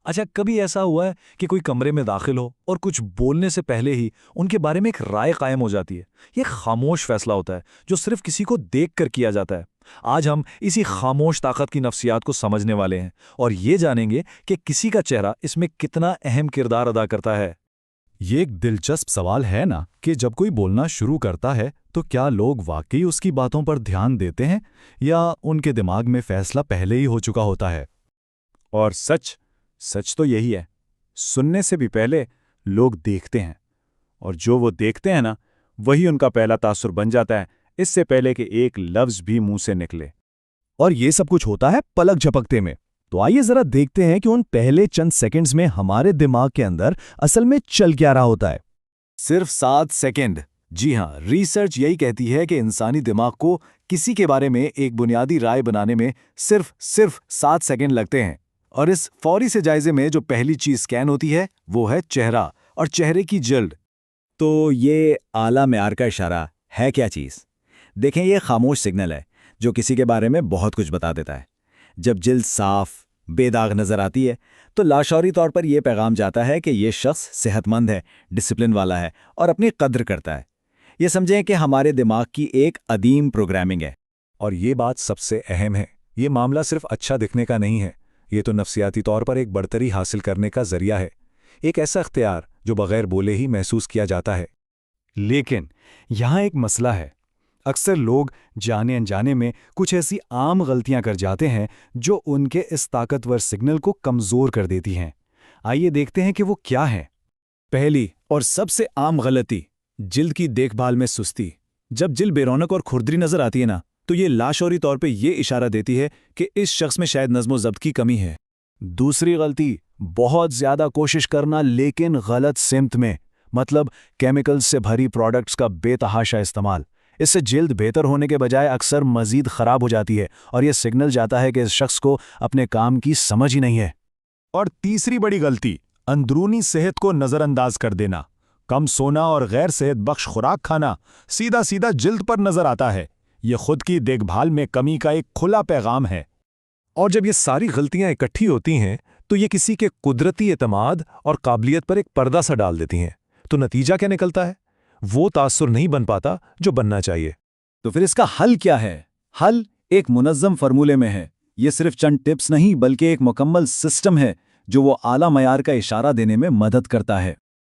अच्छा, कभी ऐसा हुआ है कि कोई कमरे में दाखिल हो और कुछ बोलने से पहले ही उनके बारे में एक राय कायम हो जाती है? ये खामोश फैसला होता है जो सिर्फ किसी को देखकर किया जाता है। आज हम इसी खामोश ताकत की नफ्सियात को समझने वाले हैं और ये जानेंगे कि किसी का चेहरा इसमें कितना अहम किरदार अदा करता है। ये एक दिलचस्प सवाल है ना कि जब कोई बोलना शुरू करता है तो क्या लोग वाकई उसकी बातों पर ध्यान देते हैं या उनके दिमाग में फैसला पहले ही हो चुका होता है। और सच तो यही है। सुनने से भी पहले लोग देखते हैं, और जो वो देखते हैं ना, वही उनका पहला तासुर बन जाता है, इससे पहले कि एक लफ्ज भी मुंह से निकले। और ये सब कुछ होता है पलक झपकते में। तो आइए जरा देखते हैं कि उन पहले चंद सेकंड्स में हमारे दिमाग के अंदर असल में चल क्या रहा होता है। सिर्फ 7 सेकंड। जी हाँ, रिसर्च यही कहती है कि इंसानी दिमाग को किसी के बारे में एक बुनियादी राय बनाने में सिर्फ 7 सेकंड लगते हैं। और इस फौरी से जायजे में जो पहली चीज स्कैन होती है वो है चेहरा और चेहरे की जल्द। तो ये आला मेयार का इशारा है क्या चीज़? देखें, ये खामोश सिग्नल है जो किसी के बारे में बहुत कुछ बता देता है। जब जिल्द साफ बेदाग नजर आती है तो लाशौरी तौर पर यह पैगाम जाता है कि यह शख्स सेहतमंद है, डिसिप्लिन वाला है और अपनी कद्र करता है। ये समझें कि हमारे दिमाग की एक अदीम प्रोग्रामिंग है। और ये बात सबसे अहम है, ये मामला सिर्फ अच्छा दिखने का नहीं है, ये तो नफ्सियाती तौर पर एक बढ़तरी हासिल करने का जरिया है, एक ऐसा इख्तियार जो बगैर बोले ही महसूस किया जाता है। लेकिन यहाँ एक मसला है। अक्सर लोग जाने अनजाने में कुछ ऐसी आम गलतियां कर जाते हैं जो उनके इस ताकतवर सिग्नल को कमज़ोर कर देती हैं। आइए देखते हैं कि वो क्या है। पहली और सबसे आम गलती, जिल्द की देखभाल में सुस्ती। जब जिल्द बेरौनक और खुरदरी नजर आती है ना, तो ये लाशौरी तौर पे ये इशारा देती है कि इस शख्स में शायद नज़्म ज़ब्त की कमी है। दूसरी गलती, बहुत ज़्यादा कोशिश करना लेकिन गलत सिमत में, मतलब केमिकल्स से भरी प्रोडक्ट्स का बेतहाशा इस्तेमाल। इससे जिल्द बेहतर होने के बजाय अक्सर मज़ीद ख़राब हो जाती है और यह सिग्नल जाता है कि इस शख्स को अपने काम की समझ ही नहीं है। और तीसरी बड़ी गलती, अंदरूनी सेहत को नज़रअंदाज कर देना। कम सोना और गैर सेहत बख्श खुराक खाना सीधा सीधा जिल्द पर नजर आता है। यह खुद की देखभाल में कमी का एक खुला पैगाम है। और जब ये सारी गलतियां इकट्ठी होती हैं तो ये किसी के कुदरती एतमाद और काबिलियत पर एक पर्दा सा डाल देती हैं। तो नतीजा क्या निकलता है? वो तासुर नहीं बन पाता जो बनना चाहिए। तो फिर इसका हल क्या है? हल एक मुनज़्ज़म फार्मूले में है। ये सिर्फ चंद टिप्स नहीं बल्कि एक मुकम्मल सिस्टम है जो वो आला मयार का इशारा देने में मदद करता है।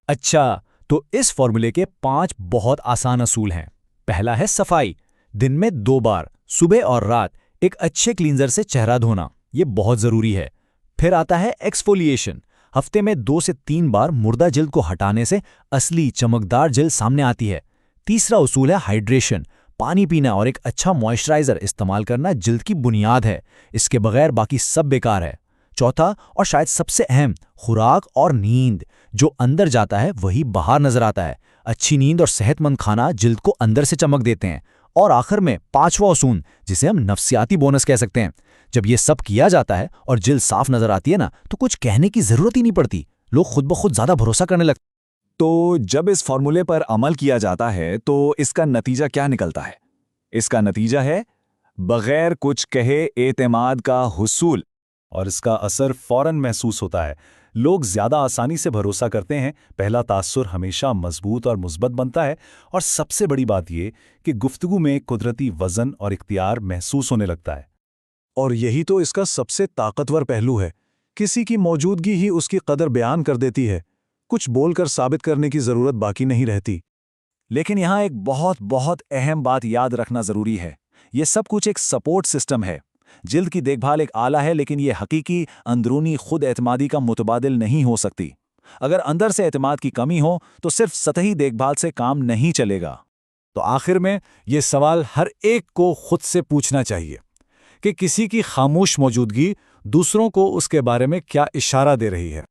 अच्छा, तो इस फॉर्मूले के 5 बहुत आसान असूल हैं। पहला है सफाई। दिन में 2 बार, सुबह और रात, एक अच्छे क्लींजर से चेहरा धोना, ये बहुत जरूरी है। फिर आता है एक्सफोलिएशन। हफ्ते में 2 से 3 बार मुर्दा जिल्द को हटाने से असली चमकदार जिल्द सामने आती है। तीसरा उसूल है हाइड्रेशन। पानी पीना और एक अच्छा मॉइस्चराइजर इस्तेमाल करना जिल्द की बुनियाद है। इसके बगैर बाकी सब बेकार है। चौथा और शायद सबसे अहम, खुराक और नींद। जो अंदर जाता है वही बाहर नजर आता है। अच्छी नींद और सेहतमंद खाना जिल्द को अंदर से चमक देते हैं। और आखिर में 5वां उसूल, जिसे हम नफ्सियाती बोनस कह सकते हैं। जब ये सब किया जाता है और जिल्द साफ नजर आती है ना, तो कुछ कहने की जरूरत ही नहीं पड़ती। लोग खुद ब खुद ज्यादा भरोसा करने लगते। तो जब इस फॉर्मूले पर अमल किया जाता है तो इसका नतीजा क्या निकलता है? इसका नतीजा है बगैर कुछ कहे एतमाद का हुसूल, और इसका असर फौरन महसूस होता है। लोग ज्यादा आसानी से भरोसा करते हैं। पहला तासुर हमेशा मजबूत और मुस्बत बनता है। और सबसे बड़ी बात यह कि गुफ्तगू में कुदरती वजन और इख्तियार महसूस होने लगता है। और यही तो इसका सबसे ताकतवर पहलू है। किसी की मौजूदगी ही उसकी कदर बयान कर देती है। कुछ बोलकर साबित करने की जरूरत बाकी नहीं रहती। लेकिन यहाँ एक बहुत अहम बात याद रखना जरूरी है। ये सब कुछ एक सपोर्ट सिस्टम है। जिल्द की देखभाल एक आला है, लेकिन ये हकीकी अंदरूनी खुद एतमादी का मुतबादिल नहीं हो सकती। अगर अंदर से एतमाद की कमी हो तो सिर्फ सतही देखभाल से काम नहीं चलेगा। तो आखिर में ये सवाल हर एक को खुद से पूछना चाहिए कि किसी की खामोश मौजूदगी दूसरों को उसके बारे में क्या इशारा दे रही है।